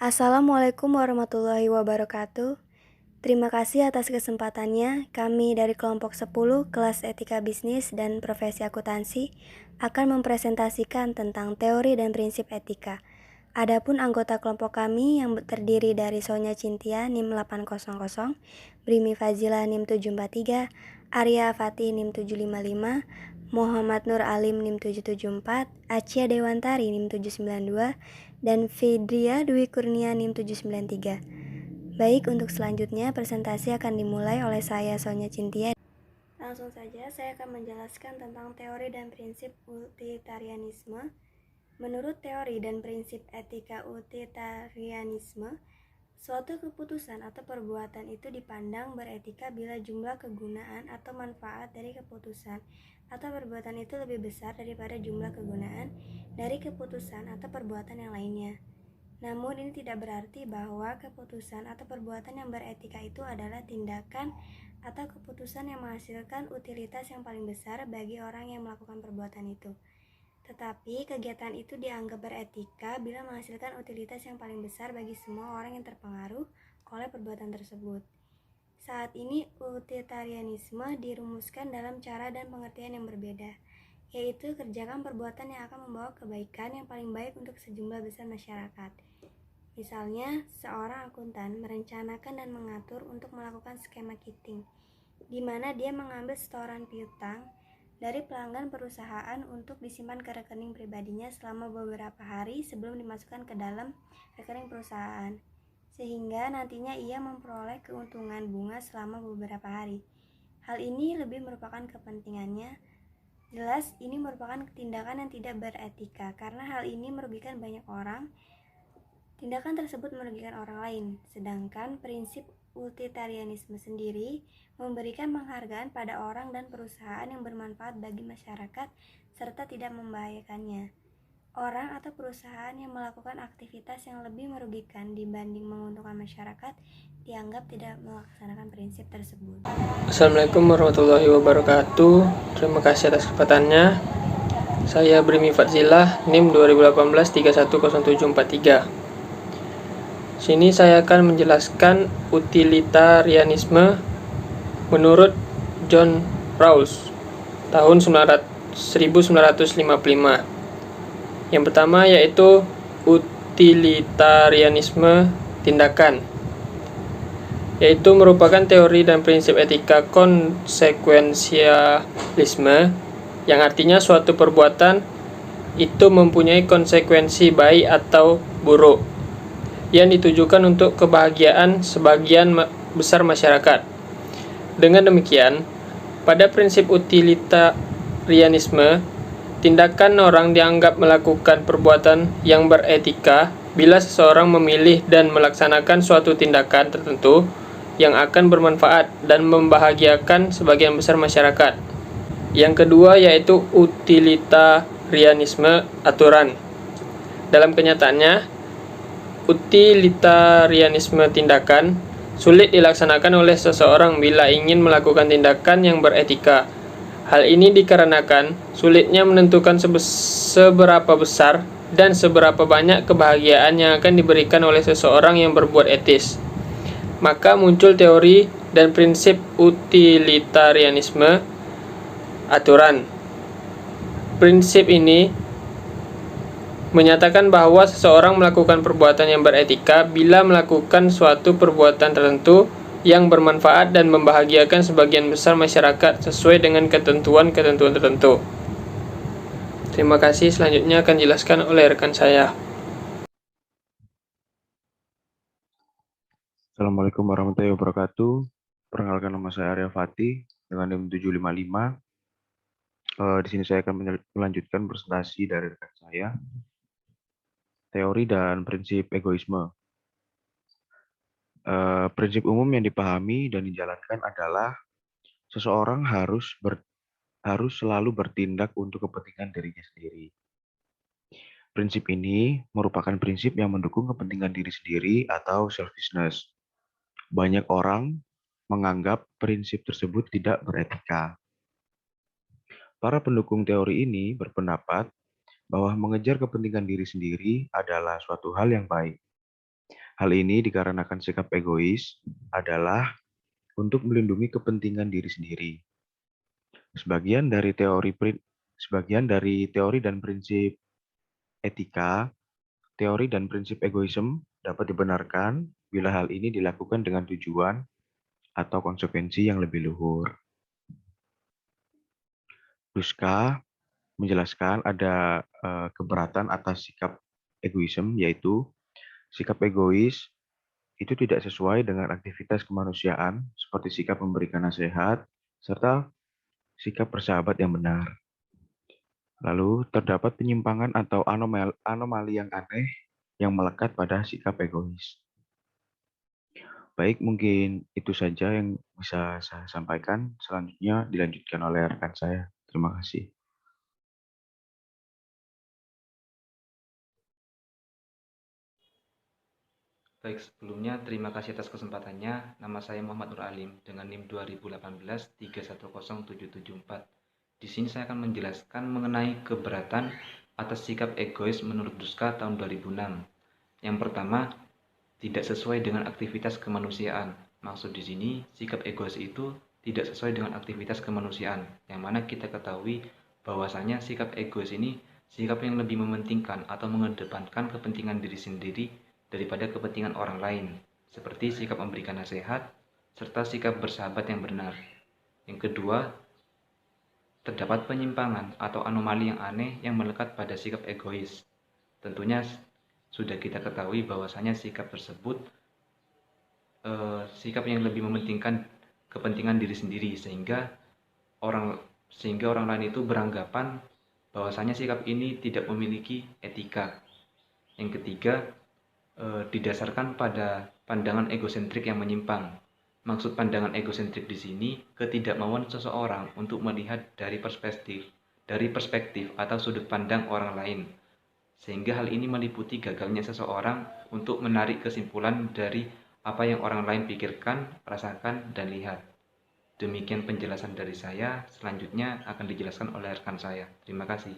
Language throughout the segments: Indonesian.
Assalamualaikum warahmatullahi wabarakatuh. Terima kasih atas kesempatannya. Kami dari kelompok 10 kelas Etika Bisnis dan Profesi Akuntansi akan mempresentasikan tentang teori dan prinsip etika. Adapun anggota kelompok kami yang terdiri dari Sonya Cintia NIM 800, Brimi Fazila NIM 743, Arya Fatih NIM 755, Muhammad Nur Alim NIM 774, Acia Dewantari NIM 792, dan Fidria Dwi Kurnia NIM 793. Baik, untuk selanjutnya presentasi akan dimulai oleh saya Sonya Cintia. Langsung saja saya akan menjelaskan tentang teori dan prinsip utilitarianisme. Menurut teori dan prinsip etika utilitarianisme, suatu keputusan atau perbuatan itu dipandang beretika bila jumlah kegunaan atau manfaat dari keputusan atau perbuatan itu lebih besar daripada jumlah kegunaan dari keputusan atau perbuatan yang lainnya. Namun ini tidak berarti bahwa keputusan atau perbuatan yang beretika itu adalah tindakan atau keputusan yang menghasilkan utilitas yang paling besar bagi orang yang melakukan perbuatan itu. Tetapi kegiatan itu dianggap beretika bila menghasilkan utilitas yang paling besar bagi semua orang yang terpengaruh oleh perbuatan tersebut. Saat ini utilitarianisme dirumuskan dalam cara dan pengertian yang berbeda, yaitu kerjakan perbuatan yang akan membawa kebaikan yang paling baik untuk sejumlah besar masyarakat. Misalnya, seorang akuntan merencanakan dan mengatur untuk melakukan skema kiting, di mana dia mengambil setoran piutang dari pelanggan perusahaan untuk disimpan ke rekening pribadinya selama beberapa hari sebelum dimasukkan ke dalam rekening perusahaan, sehingga nantinya ia memperoleh keuntungan bunga selama beberapa hari. Hal ini lebih merupakan kepentingannya. Jelas, ini merupakan tindakan yang tidak beretika karena hal ini merugikan banyak orang. Tindakan tersebut merugikan orang lain, sedangkan prinsip utilitarianisme sendiri memberikan penghargaan pada orang dan perusahaan yang bermanfaat bagi masyarakat serta tidak membahayakannya. Orang atau perusahaan yang melakukan aktivitas yang lebih merugikan dibanding menguntungkan masyarakat dianggap tidak melaksanakan prinsip tersebut. Assalamualaikum warahmatullahi wabarakatuh. Terima kasih atas kesempatannya. Saya Brimi Fazila, NIM 2018 310743. Sini saya akan menjelaskan utilitarianisme menurut John Rawls tahun 1955. Yang pertama yaitu utilitarianisme tindakan, yaitu merupakan teori dan prinsip etika konsekuensialisme yang artinya suatu perbuatan itu mempunyai konsekuensi baik atau buruk yang ditujukan untuk kebahagiaan sebagian besar masyarakat. Dengan demikian, pada prinsip utilitarianisme, tindakan orang dianggap melakukan perbuatan yang beretika bila seseorang memilih dan melaksanakan suatu tindakan tertentu yang akan bermanfaat dan membahagiakan sebagian besar masyarakat. Yang kedua yaitu utilitarianisme aturan. Dalam kenyataannya, utilitarianisme tindakan sulit dilaksanakan oleh seseorang bila ingin melakukan tindakan yang beretika. Hal ini dikarenakan sulitnya menentukan seberapa besar dan seberapa banyak kebahagiaan yang akan diberikan oleh seseorang yang berbuat etis. Maka muncul teori dan prinsip utilitarianisme aturan. Prinsip ini menyatakan bahwa seseorang melakukan perbuatan yang beretika bila melakukan suatu perbuatan tertentu yang bermanfaat dan membahagiakan sebagian besar masyarakat sesuai dengan ketentuan-ketentuan tertentu. Terima kasih, selanjutnya akan dijelaskan oleh rekan saya. Assalamualaikum warahmatullahi wabarakatuh. Perkenalkan, nama saya Arya Fatih dengan NIM 755. Di sini saya akan melanjutkan presentasi dari rekan saya, teori dan prinsip egoisme. Prinsip umum yang dipahami dan dijalankan adalah seseorang harus selalu bertindak untuk kepentingan dirinya sendiri. Prinsip ini merupakan prinsip yang mendukung kepentingan diri sendiri atau selfishness. Banyak orang menganggap prinsip tersebut tidak beretika. Para pendukung teori ini berpendapat bahwa mengejar kepentingan diri sendiri adalah suatu hal yang baik. Hal ini dikarenakan sikap egois adalah untuk melindungi kepentingan diri sendiri. Sebagian dari teori dan prinsip etika, teori dan prinsip egoisme dapat dibenarkan bila hal ini dilakukan dengan tujuan atau konsekuensi yang lebih luhur. Duska menjelaskan ada keberatan atas sikap egoisme, yaitu sikap egois itu tidak sesuai dengan aktivitas kemanusiaan seperti sikap memberikan nasihat serta sikap bersahabat yang benar. Lalu terdapat penyimpangan atau anomali yang aneh yang melekat pada sikap egois. Baik, mungkin itu saja yang bisa saya sampaikan. Selanjutnya dilanjutkan oleh rekan saya. Terima kasih. Baik, sebelumnya terima kasih atas kesempatannya. Nama saya Muhammad Nur Alim dengan NIM 2018-310774. Di sini saya akan menjelaskan mengenai keberatan atas sikap egois menurut Duska tahun 2006. Yang pertama, tidak sesuai dengan aktivitas kemanusiaan. Maksud di sini, sikap egois itu tidak sesuai dengan aktivitas kemanusiaan, yang mana kita ketahui bahwasanya sikap egois ini sikap yang lebih mementingkan atau mengedepankan kepentingan diri sendiri daripada kepentingan orang lain, seperti sikap memberikan nasihat, serta sikap bersahabat yang benar. Yang kedua, terdapat penyimpangan atau anomali yang aneh yang melekat pada sikap egois. Tentunya sudah kita ketahui bahwasanya sikap tersebut sikap yang lebih mementingkan kepentingan diri sendiri sehingga orang lain itu beranggapan bahwasanya sikap ini tidak memiliki etika. Yang ketiga, didasarkan pada pandangan egosentrik yang menyimpang. Maksud pandangan egosentrik di sini ketidakmauan seseorang untuk melihat dari perspektif atau sudut pandang orang lain. Sehingga hal ini meliputi gagalnya seseorang untuk menarik kesimpulan dari apa yang orang lain pikirkan, rasakan, dan lihat. Demikian penjelasan dari saya, selanjutnya akan dijelaskan oleh rekan saya. Terima kasih.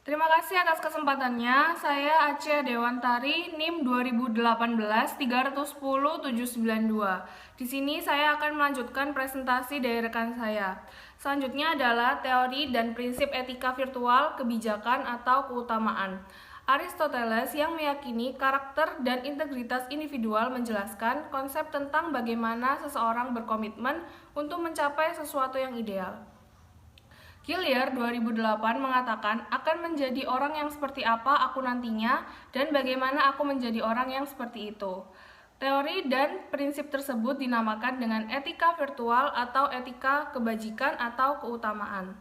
Terima kasih atas kesempatannya. Saya Aceh Dewantari, NIM 2018-310-792. Di sini saya akan melanjutkan presentasi dari rekan saya. Selanjutnya adalah teori dan prinsip etika virtual, kebijakan atau keutamaan. Aristoteles yang meyakini karakter dan integritas individual menjelaskan konsep tentang bagaimana seseorang berkomitmen untuk mencapai sesuatu yang ideal. Gillier 2008 mengatakan akan menjadi orang yang seperti apa aku nantinya dan bagaimana aku menjadi orang yang seperti itu. Teori dan prinsip tersebut dinamakan dengan etika virtual atau etika kebajikan atau keutamaan.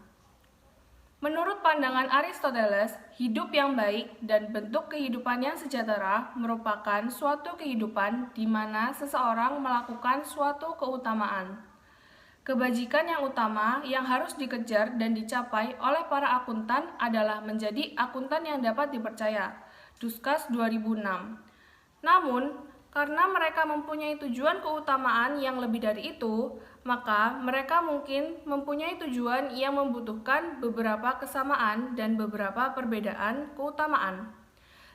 Menurut pandangan Aristoteles, hidup yang baik dan bentuk kehidupan yang sejahtera merupakan suatu kehidupan di mana seseorang melakukan suatu keutamaan. Kebajikan yang utama yang harus dikejar dan dicapai oleh para akuntan adalah menjadi akuntan yang dapat dipercaya. Duskas 2006. Namun, karena mereka mempunyai tujuan keutamaan yang lebih dari itu, maka mereka mungkin mempunyai tujuan yang membutuhkan beberapa kesamaan dan beberapa perbedaan keutamaan.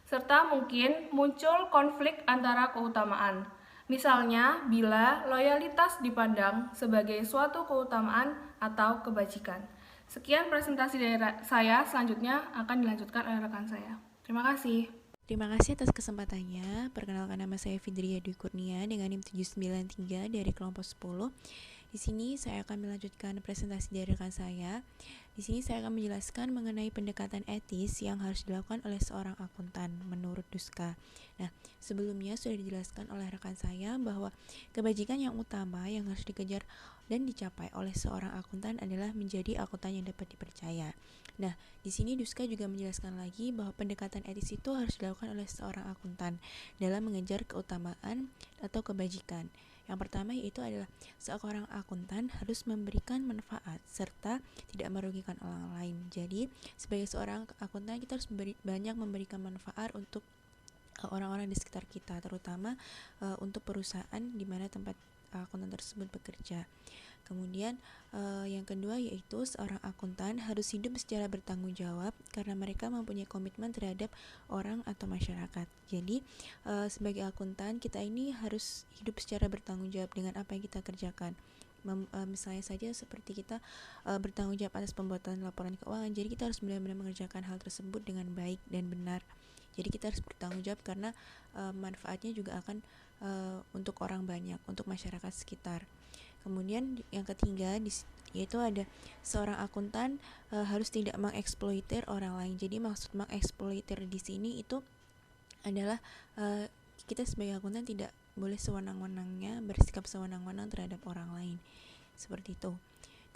Serta mungkin muncul konflik antara keutamaan. Misalnya, bila loyalitas dipandang sebagai suatu keutamaan atau kebajikan. Sekian presentasi dari saya, selanjutnya akan dilanjutkan oleh rekan saya. Terima kasih. Terima kasih atas kesempatannya. Perkenalkan, nama saya Fidria Dwi Kurnia dengan NIM 793 dari kelompok 10. Di sini saya akan melanjutkan presentasi dari rekan saya. Di sini saya akan menjelaskan mengenai pendekatan etis yang harus dilakukan oleh seorang akuntan menurut Duska. Nah, sebelumnya sudah dijelaskan oleh rekan saya bahwa kebajikan yang utama yang harus dikejar dan dicapai oleh seorang akuntan adalah menjadi akuntan yang dapat dipercaya. Nah, di sini Duska juga menjelaskan lagi bahwa pendekatan etis itu harus dilakukan oleh seorang akuntan dalam mengejar keutamaan atau kebajikan. Yang pertama yaitu adalah seorang akuntan harus memberikan manfaat serta tidak merugikan orang lain. Jadi, sebagai seorang akuntan kita harus banyak memberikan manfaat untuk orang-orang di sekitar kita, terutama untuk perusahaan di mana tempat akuntan tersebut bekerja. Kemudian yang kedua yaitu seorang akuntan harus hidup secara bertanggung jawab karena mereka mempunyai komitmen terhadap orang atau masyarakat. Jadi sebagai akuntan kita ini harus hidup secara bertanggung jawab dengan apa yang kita kerjakan. Misalnya saja seperti kita bertanggung jawab atas pembuatan laporan keuangan, jadi kita harus benar-benar mengerjakan hal tersebut dengan baik dan benar. Jadi kita harus bertanggung jawab karena manfaatnya juga akan untuk orang banyak, untuk masyarakat sekitar. Kemudian yang ketiga yaitu ada seorang akuntan harus tidak mengeksploitir orang lain. Jadi maksud mengeksploitir di sini itu adalah kita sebagai akuntan tidak boleh sewenang-wenangnya bersikap sewenang-wenang terhadap orang lain. Seperti itu.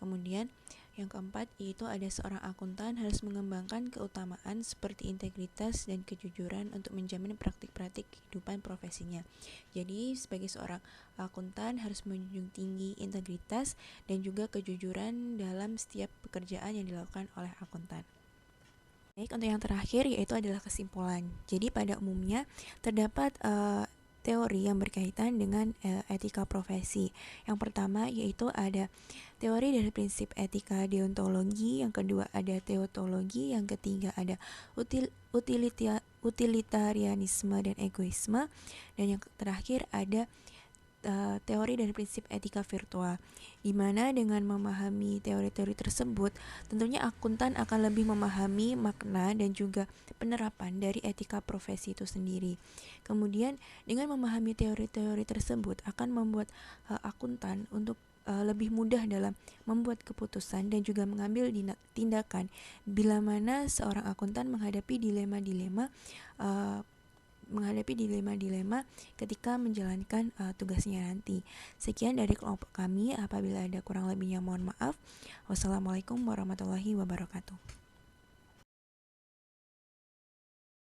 Kemudian yang keempat yaitu ada seorang akuntan harus mengembangkan keutamaan seperti integritas dan kejujuran untuk menjamin praktik-praktik kehidupan profesinya. Jadi sebagai seorang akuntan harus menjunjung tinggi integritas dan juga kejujuran dalam setiap pekerjaan yang dilakukan oleh akuntan. Baik, untuk yang terakhir yaitu adalah kesimpulan. Jadi pada umumnya terdapat teori yang berkaitan dengan etika profesi. Yang pertama yaitu ada teori dari prinsip etika deontologi, yang kedua ada teotologi, yang ketiga ada utilitarianisme dan egoisme, dan yang terakhir ada teori dari prinsip etika virtual, di mana dengan memahami teori-teori tersebut, tentunya akuntan akan lebih memahami makna dan juga penerapan dari etika profesi itu sendiri. Kemudian dengan memahami teori-teori tersebut akan membuat akuntan untuk lebih mudah dalam membuat keputusan dan juga mengambil tindakan bila mana seorang akuntan menghadapi dilema-dilema ketika menjalankan tugasnya nanti. Sekian dari kelompok kami, apabila ada kurang lebihnya mohon maaf. Wassalamualaikum warahmatullahi wabarakatuh.